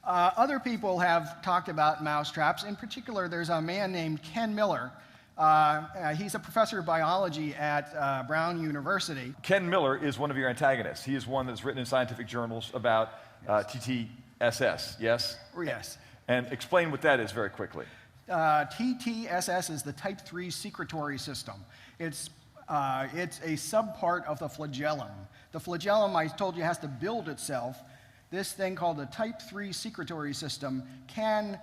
Other people have talked about mousetraps. In particular, there's a man named Ken Miller. He's a professor of biology at Brown University. Ken Miller is one of your antagonists. He is one that's written in scientific journals about TTSS, yes? Yes. And explain what that is very quickly. TTSS is the type 3 secretory system. It's a subpart of the flagellum. The flagellum, I told you, has to build itself. This thing called the type 3 secretory system can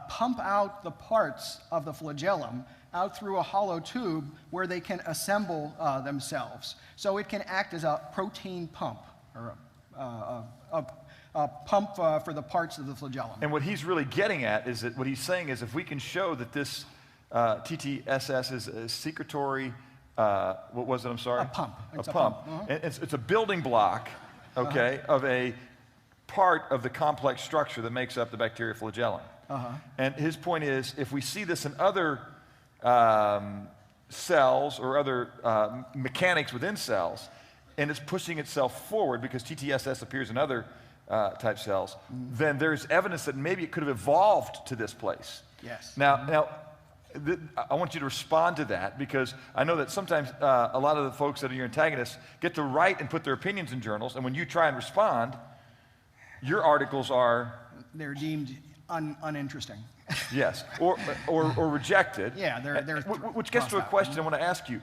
pump out the parts of the flagellum out through a hollow tube where they can assemble themselves. So it can act as a protein pump, or a pump for the parts of the flagellum. And what he's really getting at is that what he's saying is if we can show that this TTSS is a secretory, what was it, I'm sorry? A pump. It's a pump. And it's a building block, okay, of a part of the complex structure that makes up the bacteria flagellum. And his point is, if we see this in other cells or other mechanics within cells, and it's pushing itself forward because TTSS appears in other type cells, then there's evidence that maybe it could have evolved to this place. Yes. Now, I want you to respond to that, because I know that sometimes a lot of the folks that are your antagonists get to write and put their opinions in journals, and when you try and respond, your articles are... They're deemed uninteresting. Yes, or rejected. Yeah, they're which gets to a question I want to ask you.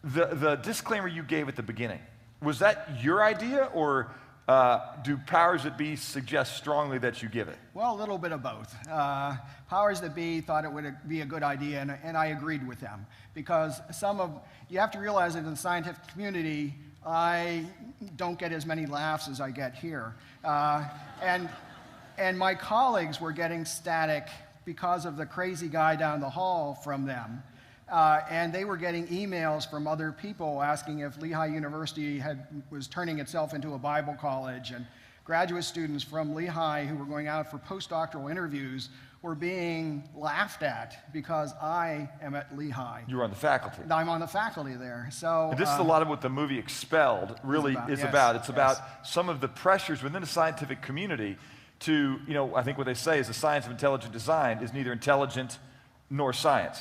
The disclaimer you gave at the beginning, was that your idea, or do powers that be suggest strongly that you give it? Well, a little bit of both. Powers that be thought it would be a good idea, and I agreed with them, because you have to realize that in the scientific community, I don't get as many laughs as I get here. And my colleagues were getting static because of the crazy guy down the hall from them. And they were getting emails from other people asking if Lehigh University was turning itself into a Bible college, and graduate students from Lehigh who were going out for postdoctoral interviews were being laughed at because I am at Lehigh. You were on the faculty. I'm on the faculty there. So and this is a lot of what the movie Expelled really is about. It's about some of the pressures within the scientific community to, I think what they say is the science of intelligent design is neither intelligent nor science.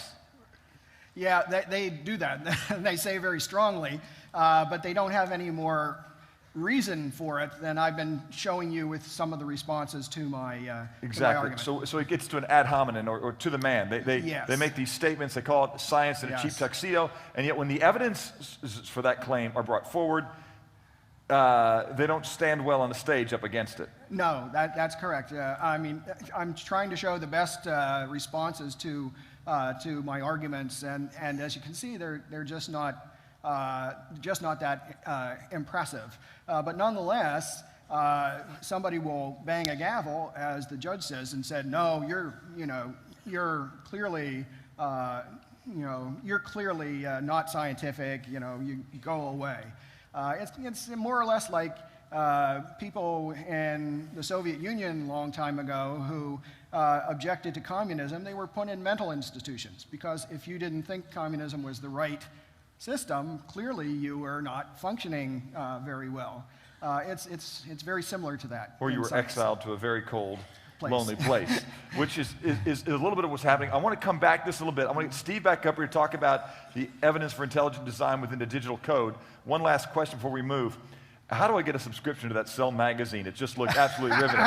Yeah, they do that. They say very strongly, but they don't have any more reason for it than I've been showing you with some of the responses to my exactly. To my argument. So it gets to an ad hominem, or to the man. They make these statements. They call it science in a cheap tuxedo, and yet when the evidence for that claim are brought forward, they don't stand well on the stage up against it. No, that's correct. I mean, I'm trying to show the best responses to my arguments, and as you can see, they're just not that impressive. But nonetheless, somebody will bang a gavel, as the judge says, and said, "No, you're clearly not scientific. You go away." It's more or less like people in the Soviet Union a long time ago who objected to communism. They were put in mental institutions because if you didn't think communism was the right system, clearly you were not functioning very well. It's very similar to that. Or you were science. Exiled to a very cold, lonely place, which is a little bit of what's happening. I want to come back this a little bit. I want to get Steve back up here to talk about the evidence for intelligent design within the digital code. One last question before we move. How do I get a subscription to that Cell magazine? It just looked absolutely riveting.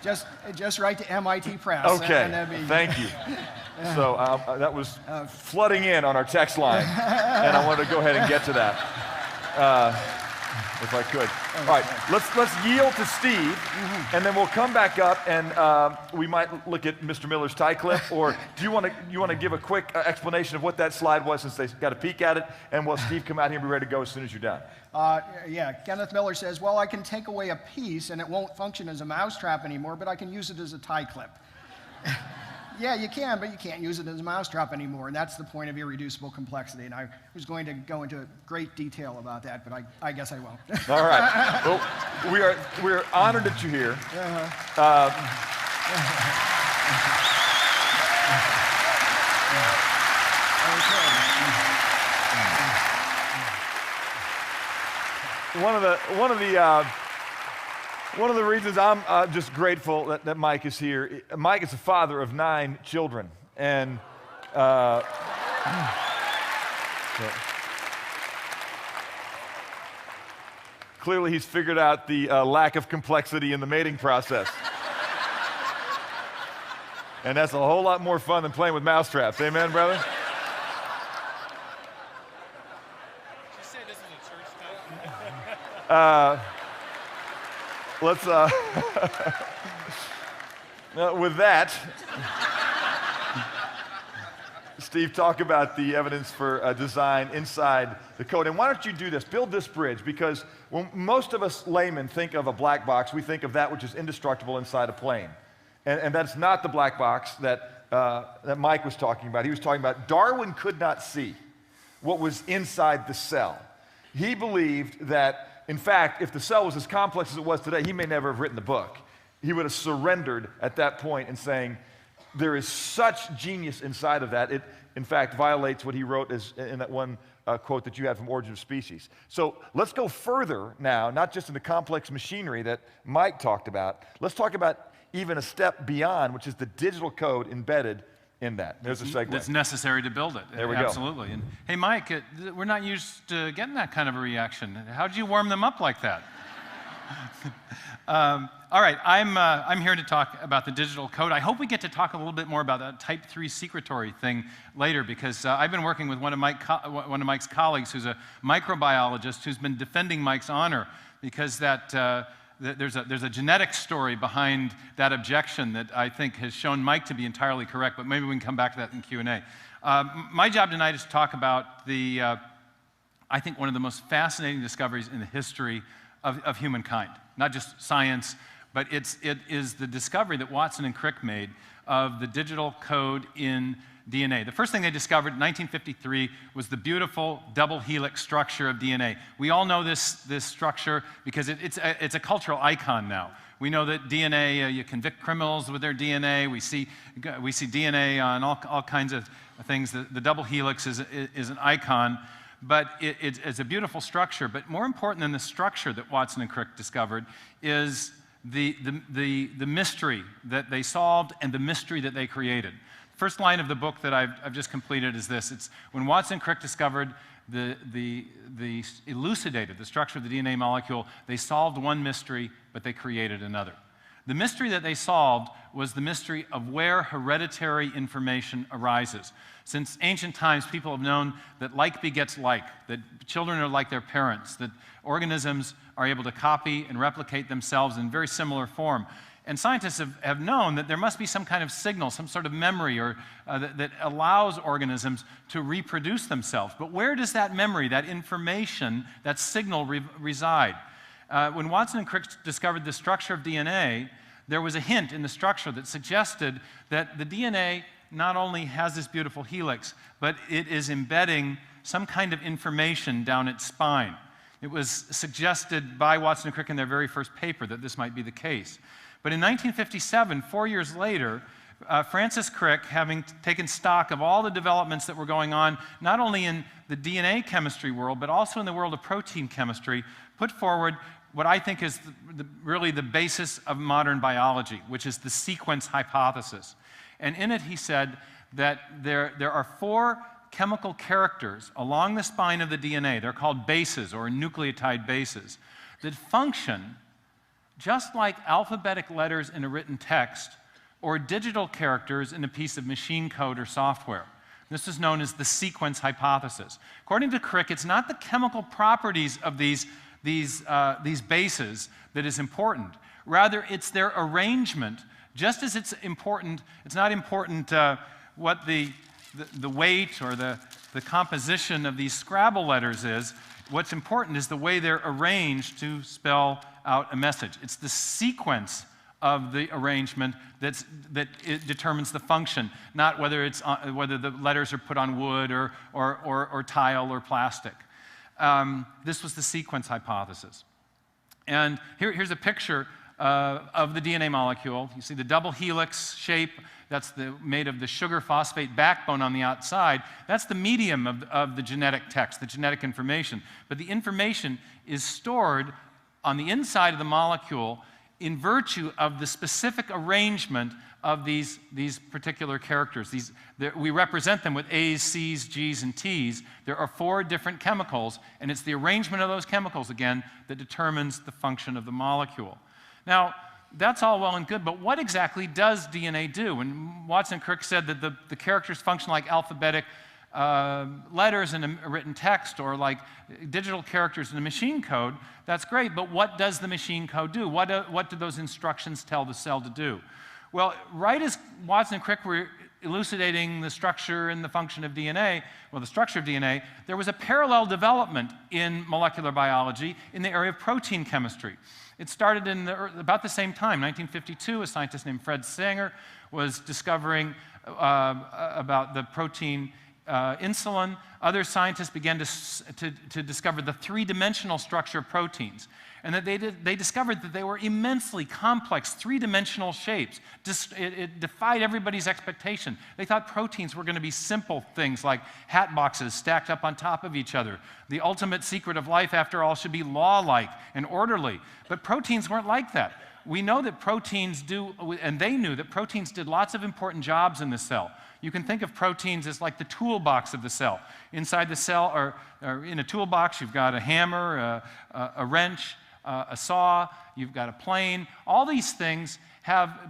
Just write to MIT Press. Okay, thank you. So that was flooding in on our text line, and I wanted to go ahead and get to that. If I could. All right, let's yield to Steve, and then we'll come back up, and we might look at Mr. Miller's tie clip, or do you want to give a quick explanation of what that slide was, since they got a peek at it, and will Steve come out here and be ready to go as soon as you're done? Yeah, Kenneth Miller says, well, I can take away a piece, and it won't function as a mousetrap anymore, but I can use it as a tie clip. Yeah, you can, but you can't use it as a mousetrap anymore, and that's the point of irreducible complexity. And I was going to go into great detail about that, but I guess I won't. All right. Well, we're honored that you're here. One of the One of the reasons I'm just grateful that Mike is here, Mike is the father of 9 children, and so, clearly he's figured out the lack of complexity in the mating process. And that's a whole lot more fun than playing with mousetraps. Amen, brother? She said this is a church time. Let's, with that, Steve, talk about the evidence for design inside the code. And why don't you do this? Build this bridge, because when most of us laymen think of a black box, we think of that which is indestructible inside a plane. And that's not the black box that Mike was talking about. He was talking about Darwin could not see what was inside the cell. He believed that, in fact, if the cell was as complex as it was today, he may never have written the book. He would have surrendered at that point and saying, there is such genius inside of that, it, in fact, violates what he wrote in that one quote that you had from Origin of Species. So let's go further now, not just in the complex machinery that Mike talked about. Let's talk about even a step beyond, which is the digital code embedded in that. There's a segue. That's necessary to build it. There we go. Absolutely. And hey, Mike, we're not used to getting that kind of a reaction. How did you warm them up like that? All right, I'm here to talk about the digital code. I hope we get to talk a little bit more about that type 3 secretory thing later, because I've been working with one of Mike's colleagues who's a microbiologist who's been defending Mike's honor, because there's a genetic story behind that objection that I think has shown Mike to be entirely correct, but maybe we can come back to that in Q&A. My job tonight is to talk about I think one of the most fascinating discoveries in the history of humankind. Not just science, but it is the discovery that Watson and Crick made of the digital code in DNA. The first thing they discovered in 1953 was the beautiful double helix structure of DNA. We all know this structure because it's a cultural icon now. We know that DNA, you convict criminals with their DNA. We see DNA on all kinds of things. The double helix is an icon, but it's a beautiful structure. But more important than the structure that Watson and Crick discovered is the mystery that they solved and the mystery that they created. First line of the book that I've just completed is this. It's when Watson and Crick discovered elucidated the structure of the DNA molecule, they solved one mystery, but they created another. The mystery that they solved was the mystery of where hereditary information arises. Since ancient times, people have known that like begets like, that children are like their parents, that organisms are able to copy and replicate themselves in very similar form. And scientists have known that there must be some kind of signal, some sort of memory that allows organisms to reproduce themselves. But where does that memory, that information, that signal reside? When Watson and Crick discovered the structure of DNA, there was a hint in the structure that suggested that the DNA not only has this beautiful helix, but it is embedding some kind of information down its spine. It was suggested by Watson and Crick in their very first paper that this might be the case. But in 1957, 4 years later, Francis Crick, having taken stock of all the developments that were going on, not only in the DNA chemistry world, but also in the world of protein chemistry, put forward what I think is really the basis of modern biology, which is the sequence hypothesis. And in it, he said that there are 4 chemical characters along the spine of the DNA, they're called bases or nucleotide bases, that function just like alphabetic letters in a written text or digital characters in a piece of machine code or software. This is known as the sequence hypothesis. According to Crick, it's not the chemical properties of these bases that is important. Rather, it's their arrangement. Just as it's not important what the weight or the composition of these Scrabble letters is. What's important is the way they're arranged to spell out a message. It's the sequence of the arrangement that it determines the function, not whether the letters are put on wood or tile or plastic. This was the sequence hypothesis. And here's a picture of the DNA molecule. You see the double helix shape. That's made of the sugar phosphate backbone on the outside. That's the medium of the genetic text, the genetic information. But the information is stored on the inside of the molecule in virtue of the specific arrangement of these particular characters. We represent them with A's, C's, G's, and T's. There are 4 different chemicals, and it's the arrangement of those chemicals, again, that determines the function of the molecule. Now, that's all well and good, but what exactly does DNA do? And Watson Crick said that the characters function like alphabetic letters in a written text or like digital characters in a machine code. That's great, but what does the machine code do? What do those instructions tell the cell to do? Well, right as Watson and Crick were elucidating the structure and the function of DNA, well, the structure of DNA, there was a parallel development in molecular biology in the area of protein chemistry. It started in about the same time, 1952. A scientist named Fred Sanger was discovering about the protein insulin. Other scientists began to discover the 3-dimensional structure of proteins, and that they discovered that they were immensely complex 3-dimensional shapes. It defied everybody's expectation. They thought proteins were going to be simple things like hat boxes stacked up on top of each other. The ultimate secret of life, after all, should be law-like and orderly. But proteins weren't like that. We know that proteins do, and they knew that proteins did lots of important jobs in the cell. You can think of proteins as like the toolbox of the cell. Inside the cell, or in a toolbox, you've got a hammer, a wrench, a saw, you've got a plane. All these things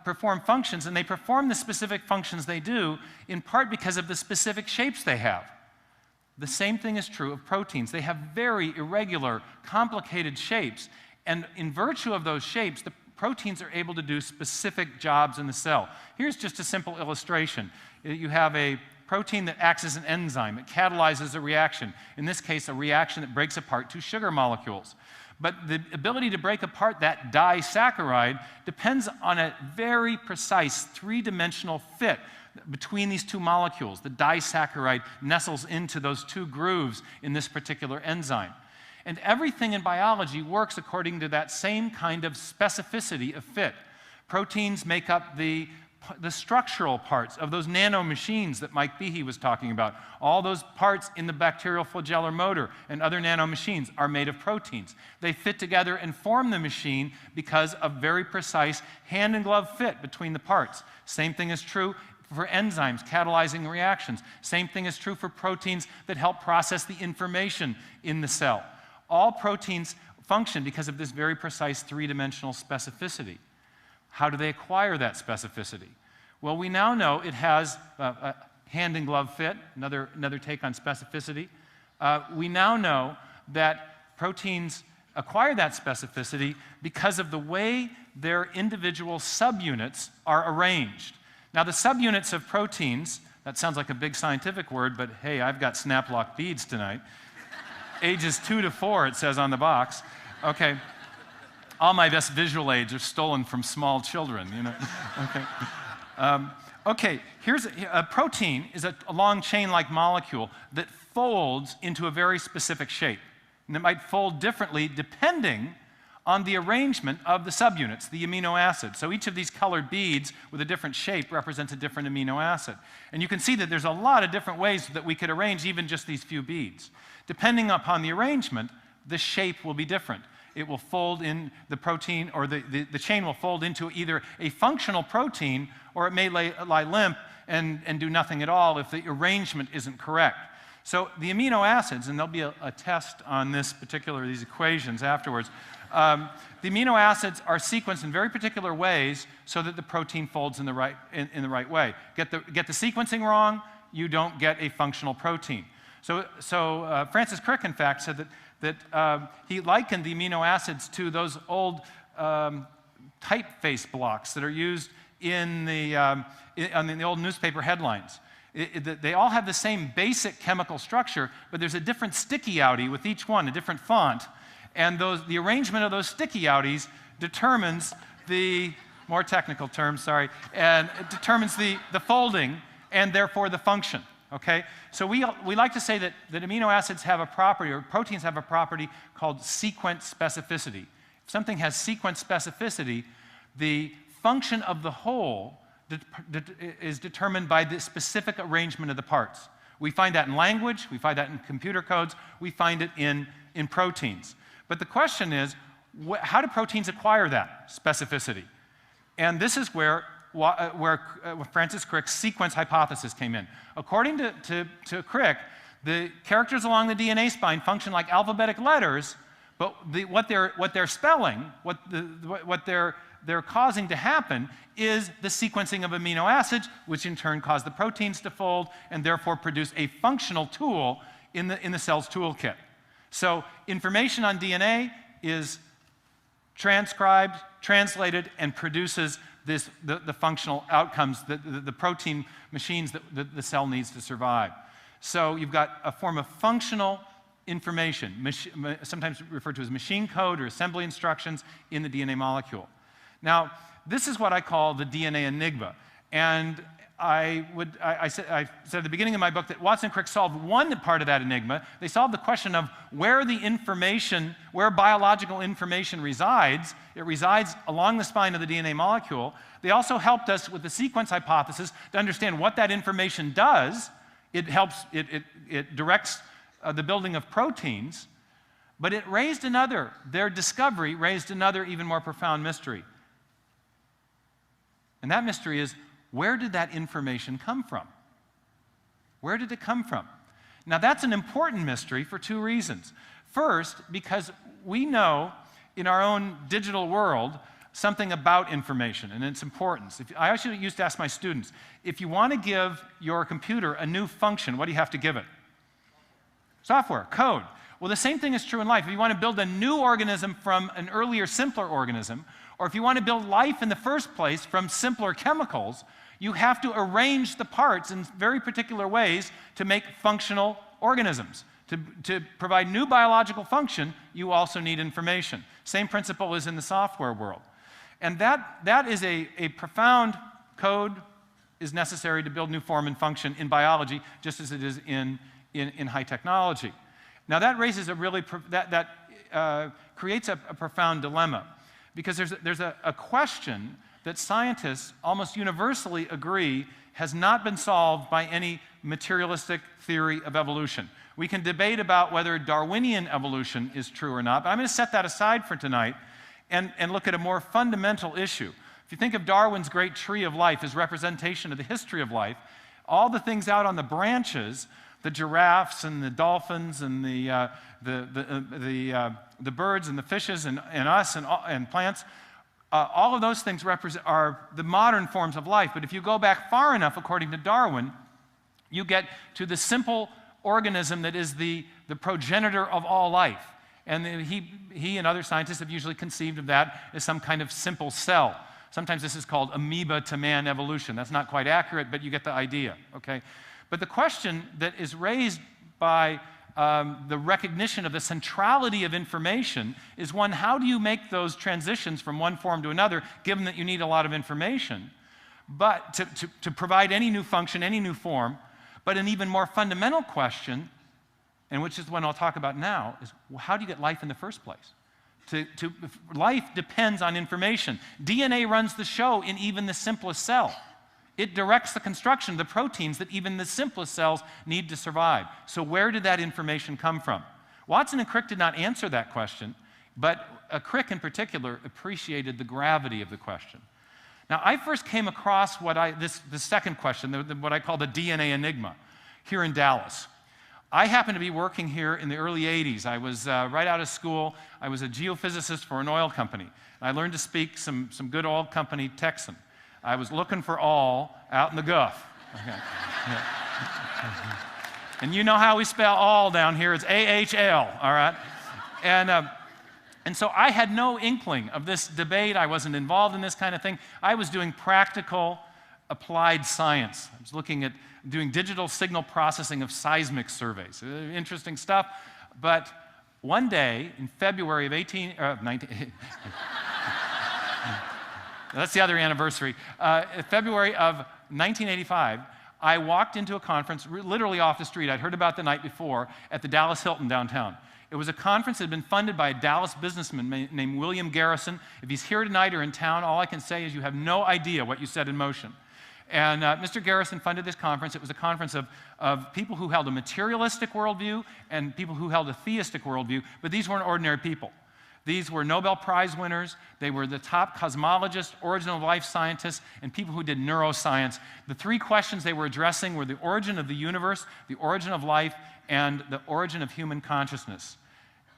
perform functions, and they perform the specific functions they do in part because of the specific shapes they have. The same thing is true of proteins. They have very irregular, complicated shapes, and in virtue of those shapes, the proteins are able to do specific jobs in the cell. Here's just a simple illustration. You have a protein that acts as an enzyme. It catalyzes a reaction. In this case, a reaction that breaks apart 2 sugar molecules. But the ability to break apart that disaccharide depends on a very precise 3-dimensional fit between these 2 molecules. The disaccharide nestles into those 2 grooves in this particular enzyme. And everything in biology works according to that same kind of specificity of fit. Proteins make up the structural parts of those nanomachines that Mike Behe was talking about. All those parts in the bacterial flagellar motor and other nanomachines are made of proteins. They fit together and form the machine because of very precise hand-in-glove fit between the parts. Same thing is true for enzymes catalyzing reactions. Same thing is true for proteins that help process the information in the cell. All proteins function because of this very precise 3-dimensional specificity. How do they acquire that specificity? Well, we now know it has a hand-in-glove fit, another take on specificity. We now know that proteins acquire that specificity because of the way their individual subunits are arranged. Now, the subunits of proteins, that sounds like a big scientific word, but hey, I've got snap-lock beads tonight. Ages 2 to 4, it says on the box. Okay. All my best visual aids are stolen from small children, you know. Okay. Okay, here's a protein is a long chain-like molecule that folds into a very specific shape. And it might fold differently depending on the arrangement of the subunits, the amino acids. So each of these colored beads with a different shape represents a different amino acid. And you can see that there's a lot of different ways that we could arrange even just these few beads. Depending upon the arrangement, the shape will be different. It will fold in the protein, or the chain will fold into either a functional protein, or it may lie limp and do nothing at all if the arrangement isn't correct. So the amino acids, and there'll be a test on these equations afterwards, the amino acids are sequenced in very particular ways so that the protein folds in the right way. Get the sequencing wrong, you don't get a functional protein. So Francis Crick, in fact, said that he likened the amino acids to those old typeface blocks that are used in the old newspaper headlines. They all have the same basic chemical structure, but there's a different sticky-outie with each one, a different font. And the arrangement of those sticky-outies determines the, more technical terms, sorry, and it determines the folding and therefore the function. Okay? So we like to say that amino acids have a property, or proteins have a property called sequence specificity. If something has sequence specificity, the function of the whole is determined by the specific arrangement of the parts. We find that in language, we find that in computer codes, we find it in proteins. But the question is, how do proteins acquire that specificity? And this is where Francis Crick's sequence hypothesis came in. According to Crick, the characters along the DNA spine function like alphabetic letters, but what they're spelling, what they're causing to happen is the sequencing of amino acids, which in turn cause the proteins to fold and therefore produce a functional tool in the cell's toolkit. So information on DNA is transcribed, translated, and produces the functional outcomes, the protein machines that the cell needs to survive. So you've got a form of functional information, sometimes referred to as machine code or assembly instructions in the DNA molecule. Now, this is what I call the DNA enigma. And I said at the beginning of my book that Watson and Crick solved one part of that enigma. They solved the question of where biological information resides. It resides along the spine of the DNA molecule. They also helped us with the sequence hypothesis to understand what that information does. It directs the building of proteins, but their discovery raised another even more profound mystery. And that mystery is, where did that information come from? Where did it come from? Now, that's an important mystery for two reasons. First, because we know in our own digital world something about information and its importance. I actually used to ask my students, if you want to give your computer a new function, what do you have to give it? Software, code. Well, the same thing is true in life. If you want to build a new organism from an earlier, simpler organism, or if you want to build life in the first place from simpler chemicals, you have to arrange the parts in very particular ways to make functional organisms. To provide new biological function, you also need information. Same principle is in the software world. And that is a profound code is necessary to build new form and function in biology, just as it is in high technology. Now that raises creates a profound dilemma, because there's a question that scientists almost universally agree has not been solved by any materialistic theory of evolution. We can debate about whether Darwinian evolution is true or not, but I'm going to set that aside for tonight and look at a more fundamental issue. If you think of Darwin's great tree of life as representation of the history of life, all the things out on the branches, the giraffes and the dolphins and the birds and the fishes and us and plants, all of those things are the modern forms of life. But if you go back far enough, according to Darwin, you get to the simple organism that is the progenitor of all life. And he and other scientists have usually conceived of that as some kind of simple cell. Sometimes this is called amoeba to man evolution. That's not quite accurate, but you get the idea, okay? But the question that is raised by the recognition of the centrality of information is one, how do you make those transitions from one form to another, given that you need a lot of information, but to provide any new function, any new form? But an even more fundamental question, and which is the one I'll talk about now, is how do you get life in the first place? Life depends on information. DNA runs the show in even the simplest cell. It directs the construction of the proteins that even the simplest cells need to survive. So where did that information come from? Watson and Crick did not answer that question, but Crick in particular appreciated the gravity of the question. Now, I first came across the second question, what I call the DNA enigma, here in Dallas. I happened to be working here in the early 80s. I was right out of school. I was a geophysicist for an oil company. I learned to speak some good oil company Texan. I was looking for all out in the Gulf. Okay. Yeah. And you know how we spell all down here. It's A-H-L, all right? And so I had no inkling of this debate. I wasn't involved in this kind of thing. I was doing practical, applied science. I was looking at doing digital signal processing of seismic surveys. Interesting stuff. But one day in February of 19... That's the other anniversary. February of 1985, I walked into a conference literally off the street. I'd heard about the night before at the Dallas Hilton downtown. It was a conference that had been funded by a Dallas businessman named William Garrison. If he's here tonight or in town, all I can say is you have no idea what you set in motion. And Mr. Garrison funded this conference. It was a conference of people who held a materialistic worldview and people who held a theistic worldview, but these weren't ordinary people. These were Nobel Prize winners. They were the top cosmologists, origin of life scientists, and people who did neuroscience. The three questions they were addressing were the origin of the universe, the origin of life, and the origin of human consciousness.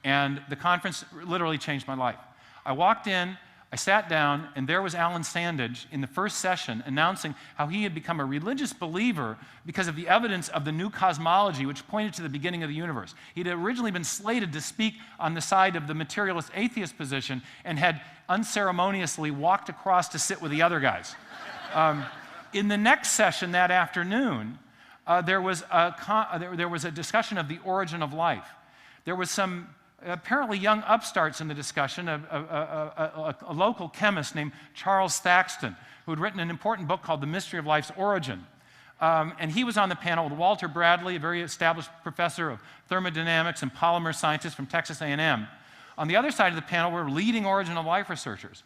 And the conference literally changed my life. I walked in, I sat down, and there was Alan Sandage in the first session announcing how he had become a religious believer because of the evidence of the new cosmology which pointed to the beginning of the universe. He'd originally been slated to speak on the side of the materialist atheist position and had unceremoniously walked across to sit with the other guys. In the next session that afternoon, there was a discussion of the origin of life. There was some apparently young upstarts in the discussion, a local chemist named Charles Thaxton, who had written an important book called The Mystery of Life's Origin. And he was on the panel with Walter Bradley, a very established professor of thermodynamics and polymer scientist from Texas A&M. On the other side of the panel were leading origin of life researchers.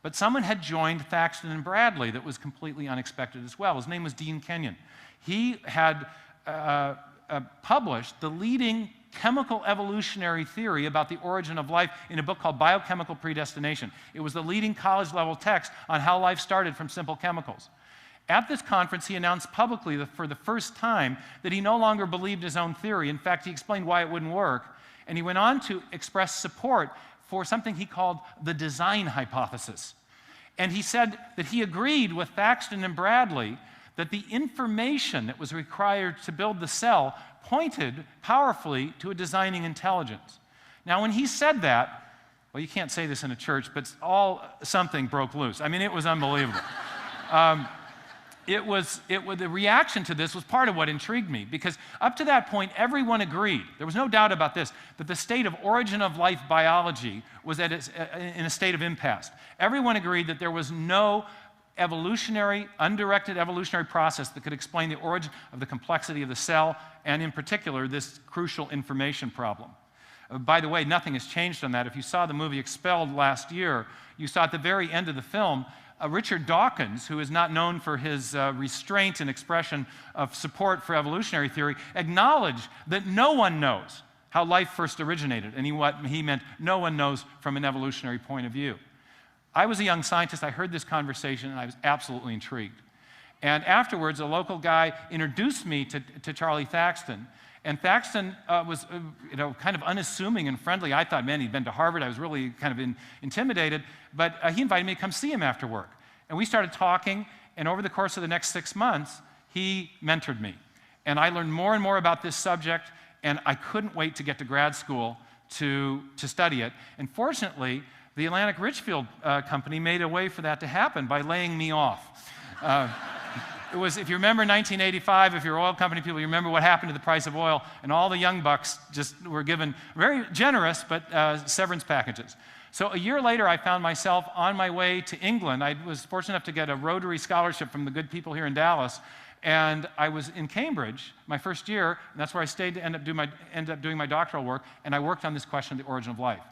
But someone had joined Thaxton and Bradley that was completely unexpected as well. His name was Dean Kenyon. He had published the leading chemical evolutionary theory about the origin of life in a book called Biochemical Predestination. It was the leading college-level text on how life started from simple chemicals. At this conference, he announced publicly for the first time that he no longer believed his own theory. In fact, he explained why it wouldn't work, and he went on to express support for something he called the design hypothesis. And he said that he agreed with Thaxton and Bradley that the information that was required to build the cell pointed powerfully to a designing intelligence. Now, when he said that, well, you can't say this in a church, but something broke loose. I mean, it was unbelievable. The reaction to this was part of what intrigued me, because up to that point, everyone agreed, there was no doubt about this, that the state of origin of life biology was in a state of impasse. Everyone agreed that there was no undirected evolutionary process that could explain the origin of the complexity of the cell, and in particular, this crucial information problem. By the way, nothing has changed on that. If you saw the movie Expelled last year, you saw at the very end of the film, Richard Dawkins, who is not known for his restraint and expression of support for evolutionary theory, acknowledged that no one knows how life first originated, and what he meant, no one knows from an evolutionary point of view. I was a young scientist. I heard this conversation, and I was absolutely intrigued. And afterwards, a local guy introduced me to Charlie Thaxton. And Thaxton was kind of unassuming and friendly. I thought, man, he'd been to Harvard. I was really kind of intimidated. But he invited me to come see him after work. And we started talking, and over the course of the next 6 months, he mentored me. And I learned more and more about this subject, and I couldn't wait to get to grad school to study it. And fortunately, the Atlantic Richfield company made a way for that to happen by laying me off. It was, if you remember 1985, if you're oil company people, you remember what happened to the price of oil, and all the young bucks just were given very generous but severance packages. So a year later, I found myself on my way to England. I was fortunate enough to get a Rotary scholarship from the good people here in Dallas, and I was in Cambridge my first year, and that's where I stayed to end up doing my doctoral work, and I worked on this question of the origin of life.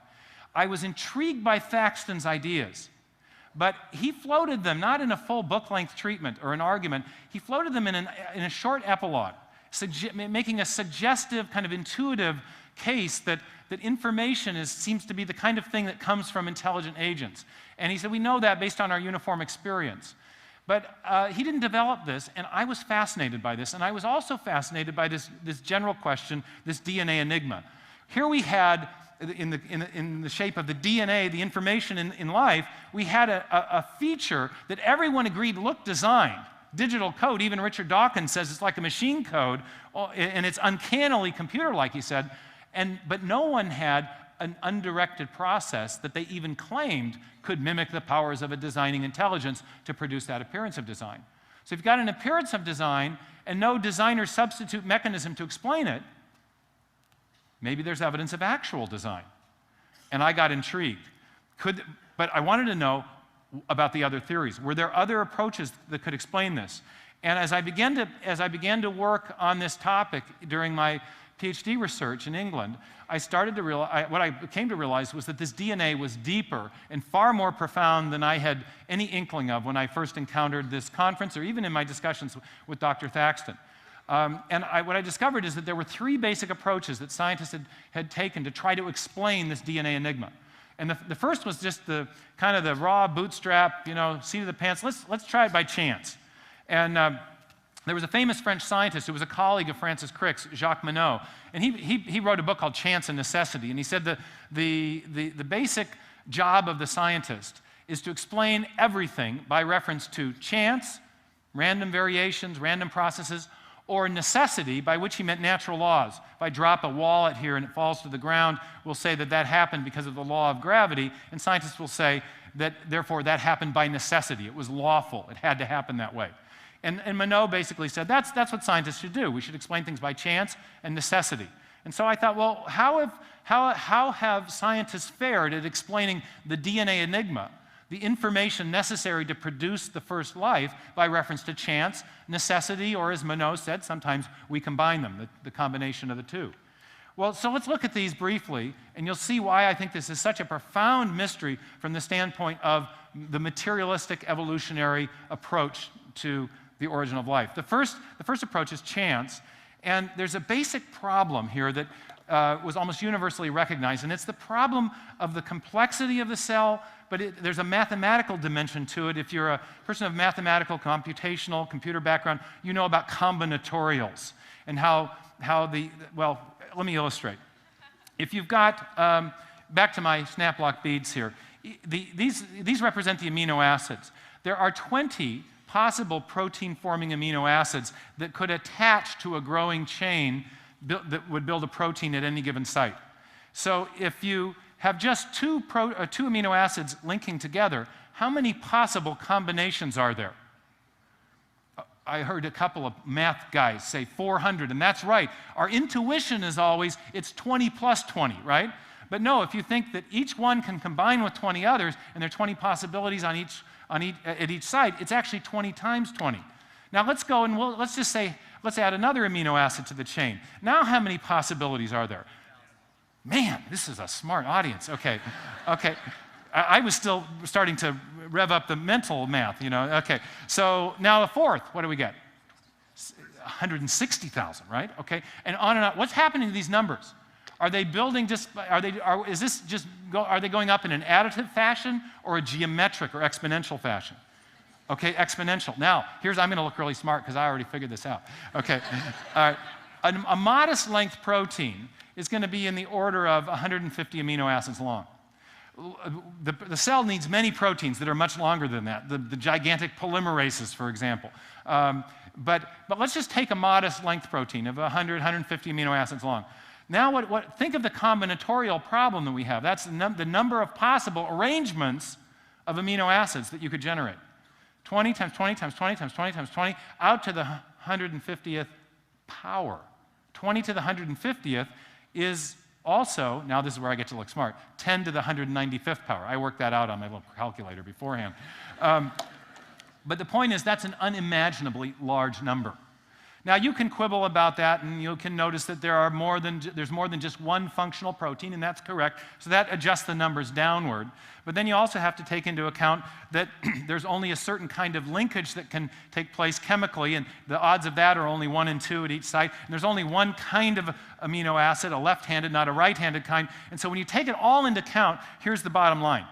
I was intrigued by Thaxton's ideas, but he floated them not in a full book-length treatment or an argument. He floated them in a short epilogue, making a suggestive, kind of intuitive case that information seems to be the kind of thing that comes from intelligent agents. And he said, we know that based on our uniform experience. But he didn't develop this, and I was fascinated by this. And I was also fascinated by this general question, this DNA enigma. Here we had, in the shape of the DNA, the information in life, we had a feature that everyone agreed looked designed. Digital code, even Richard Dawkins says it's like a machine code, and it's uncannily computer-like, he said. But no one had an undirected process that they even claimed could mimic the powers of a designing intelligence to produce that appearance of design. So if you've got an appearance of design and no designer substitute mechanism to explain it, maybe there's evidence of actual design. And I got intrigued. But I wanted to know about the other theories. Were there other approaches that could explain this? And as I began to work on this topic during my PhD research in England, I started to realize, what I came to realize was that this DNA was deeper and far more profound than I had any inkling of when I first encountered this conference or even in my discussions with Dr. Thaxton. What I discovered is that there were three basic approaches that scientists had taken to try to explain this DNA enigma. And the first was just the kind of the raw bootstrap, seat of the pants. Let's try it by chance. And there was a famous French scientist who was a colleague of Francis Crick's, Jacques Monod, and he wrote a book called Chance and Necessity. And he said the basic job of the scientist is to explain everything by reference to chance, random variations, random processes, or necessity, by which he meant natural laws. If I drop a wallet here and it falls to the ground, we'll say that happened because of the law of gravity, and scientists will say that, therefore, that happened by necessity. It was lawful. It had to happen that way. And Monod basically said that's what scientists should do. We should explain things by chance and necessity. And so I thought, well, how have scientists fared at explaining the DNA enigma, the information necessary to produce the first life, by reference to chance, necessity, or as Monod said, sometimes we combine them, the combination of the two. Well, so let's look at these briefly, and you'll see why I think this is such a profound mystery from the standpoint of the materialistic evolutionary approach to the origin of life. The first approach is chance, and there's a basic problem here that was almost universally recognized, and it's the problem of the complexity of the cell, but there's a mathematical dimension to it. If you're a person of mathematical, computational, computer background, you know about combinatorials and well, let me illustrate. If you've got, back to my snap lock beads here, these represent the amino acids. There are 20 possible protein-forming amino acids that could attach to a growing chain that would build a protein at any given site. So if you have just two amino acids linking together, how many possible combinations are there? I heard a couple of math guys say 400, and that's right. Our intuition is always, it's 20 plus 20, right? But no, if you think that each one can combine with 20 others, and there are 20 possibilities at each site, it's actually 20 times 20. Now let's go and let's add another amino acid to the chain. Now how many possibilities are there? Man, this is a smart audience. Okay. I was still starting to rev up the mental math, Okay, so now the fourth, what do we get? 160,000, right? Okay, and on and on. What's happening to these numbers? Are they building are they going up in an additive fashion or a geometric or exponential fashion? Okay, exponential. Now, I'm going to look really smart because I already figured this out. Okay, all right. A modest length protein is going to be in the order of 150 amino acids long. The cell needs many proteins that are much longer than that, the gigantic polymerases, for example. But let's just take a modest length protein of 100, 150 amino acids long. Now, think of the combinatorial problem that we have. That's the number of possible arrangements of amino acids that you could generate. 20 times 20 times 20 times 20 times 20, out to the 150th power. 20 to the 150th is also, now this is where I get to look smart, 10 to the 195th power. I worked that out on my little calculator beforehand. But the point is, that's an unimaginably large number. Now, you can quibble about that, and you can notice that there's more than just one functional protein, and that's correct. So that adjusts the numbers downward. But then you also have to take into account that there's only a certain kind of linkage that can take place chemically, and the odds of that are only 1 and 2 at each site. And there's only one kind of amino acid, a left-handed, not a right-handed kind. And so when you take it all into account, here's the bottom line.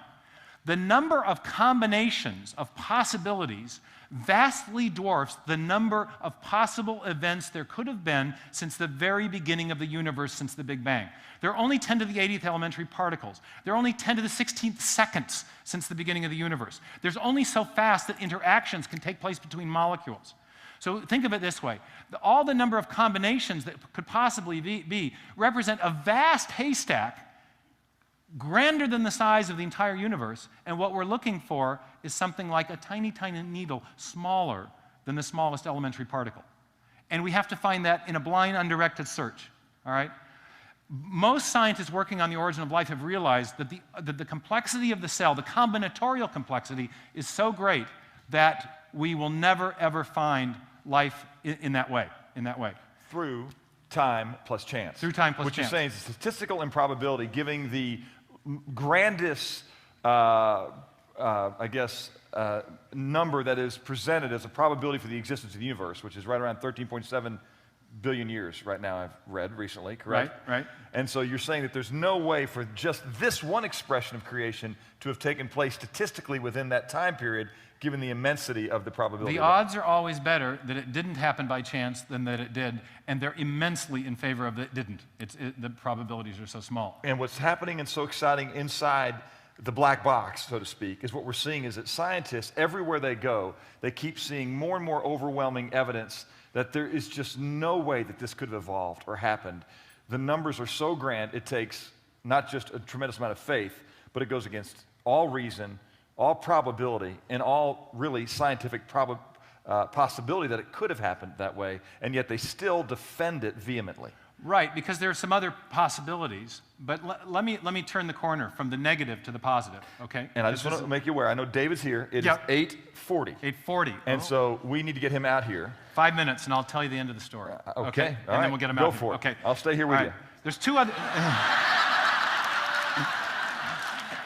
The number of combinations of possibilities vastly dwarfs the number of possible events there could have been since the very beginning of the universe, since the Big Bang. There are only 10 to the 80th elementary particles. There are only 10 to the 16th seconds since the beginning of the universe. There's only so fast that interactions can take place between molecules. So think of it this way. All the number of combinations that could possibly be represent a vast haystack grander than the size of the entire universe, and what we're looking for is something like a tiny, tiny needle smaller than the smallest elementary particle. And we have to find that in a blind, undirected search, all right? Most scientists working on the origin of life have realized that the complexity of the cell, the combinatorial complexity, is so great that we will never, ever find life in that way. Through time plus chance. Through time plus What chance. you're saying is statistical improbability giving the grandest, number that is presented as a probability for the existence of the universe, which is right around 13.7 billion years right now, I've read recently, correct? Right. And so you're saying that there's no way for just this one expression of creation to have taken place statistically within that time period, given the immensity of the probability. The odds are always better that it didn't happen by chance than that it did, and they're immensely in favor of that it didn't. The probabilities are so small. And what's happening and so exciting inside the black box, so to speak, is what we're seeing is that scientists, everywhere they go, they keep seeing more and more overwhelming evidence that there is just no way that this could have evolved or happened. The numbers are so grand, it takes not just a tremendous amount of faith, but it goes against all reason, all probability, and all really scientific possibility that it could have happened that way, and yet they still defend it vehemently. Right, because there are some other possibilities, but let me turn the corner from the negative to the positive, okay? And I just want to make you aware, I know David's here. It is 8:40. 8:40. And so we need to get him out here. 5 minutes, and I'll tell you the end of the story. Okay. And then we'll get him out. Go for it. Okay. I'll stay here with you. There's two other...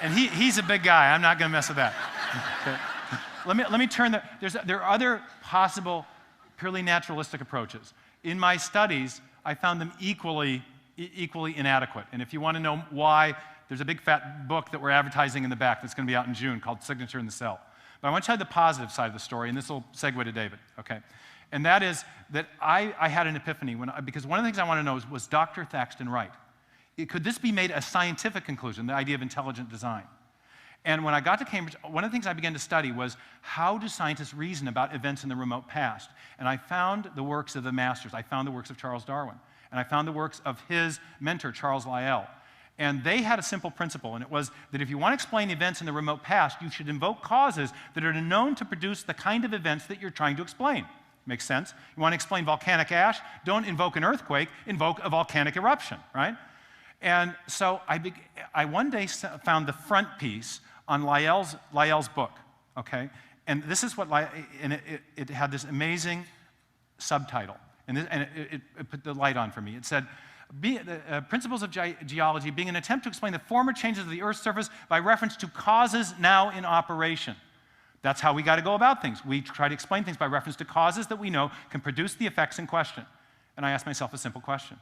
and he's a big guy. I'm not going to mess with that. Okay. Let me turn the... There are other possible purely naturalistic approaches. In my studies, I found them equally inadequate. And if you want to know why, there's a big fat book that we're advertising in the back that's going to be out in June called Signature in the Cell. But I want to tell you the positive side of the story, and this will segue to David, okay? And that is that I had an epiphany because one of the things I want to know is, was Dr. Thaxton right? Could this be made a scientific conclusion, the idea of intelligent design? And when I got to Cambridge, one of the things I began to study was how do scientists reason about events in the remote past? And I found the works of the masters. I found the works of Charles Darwin. And I found the works of his mentor, Charles Lyell. And they had a simple principle, and it was that if you want to explain events in the remote past, you should invoke causes that are known to produce the kind of events that you're trying to explain. Makes sense? You want to explain volcanic ash? Don't invoke an earthquake, invoke a volcanic eruption, right? And so I one day found the front piece on Lyell's book, okay? And this is what it had this amazing subtitle, and it put the light on for me. It said, principles of geology being an attempt to explain the former changes of the Earth's surface by reference to causes now in operation. That's how we got to go about things. We try to explain things by reference to causes that we know can produce the effects in question. And I asked myself a simple question.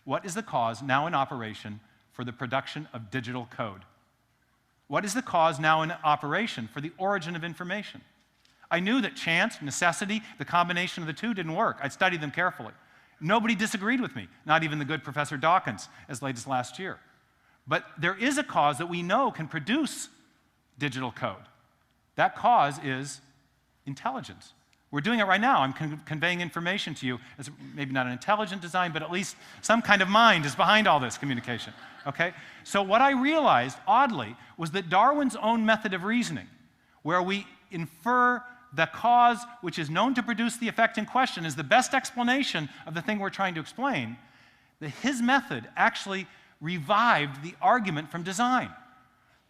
What is the cause now in operation for the production of digital code? What is the cause now in operation for the origin of information? I knew that chance, necessity, the combination of the two didn't work. I studied them carefully. Nobody disagreed with me, not even the good Professor Dawkins as late as last year. But there is a cause that we know can produce digital code. That cause is intelligence. We're doing it right now. I'm conveying information to you as maybe not an intelligent design, but at least some kind of mind is behind all this communication, okay? So what I realized, oddly, was that Darwin's own method of reasoning, where we infer the cause which is known to produce the effect in question is the best explanation of the thing we're trying to explain, that his method actually revived the argument from design.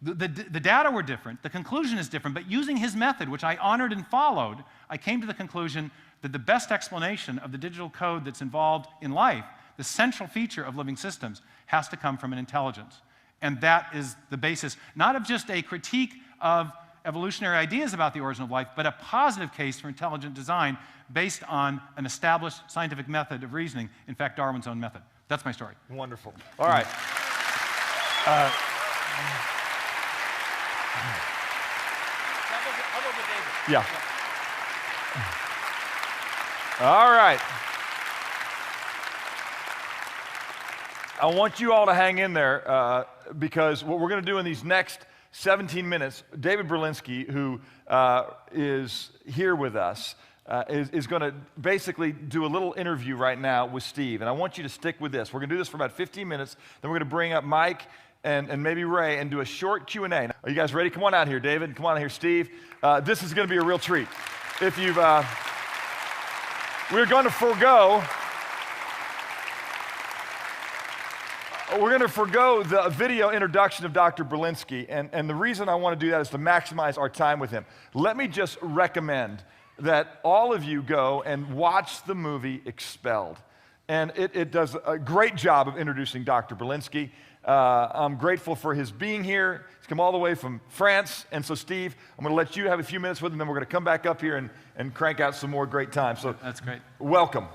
The data were different, the conclusion is different, but using his method, which I honored and followed, I came to the conclusion that the best explanation of the digital code that's involved in life, the central feature of living systems, has to come from an intelligence. And that is the basis, not of just a critique of evolutionary ideas about the origin of life, but a positive case for intelligent design based on an established scientific method of reasoning, in fact, Darwin's own method. That's my story. Wonderful. All right. I'll go to David. Yeah. All right. I want you all to hang in there because what we're going to do in these next 17 minutes, David Berlinski, who is here with us, is going to basically do a little interview right now with Steve. And I want you to stick with this. We're going to do this for about 15 minutes. Then we're going to bring up Mike and maybe Ray and do a short Q&A. Are you guys ready? Come on out here, David. Come on out here, Steve. This is going to be a real treat. If you've, we're going to forego the video introduction of Dr. Berlinski, and the reason I want to do that is to maximize our time with him. Let me just recommend that all of you go and watch the movie Expelled. And it does a great job of introducing Dr. Berlinski. I'm grateful for his being here. He's come all the way from France. And so, Steve, I'm going to let you have a few minutes with him, then we're going to come back up here and crank out some more great time. So that's great. Welcome.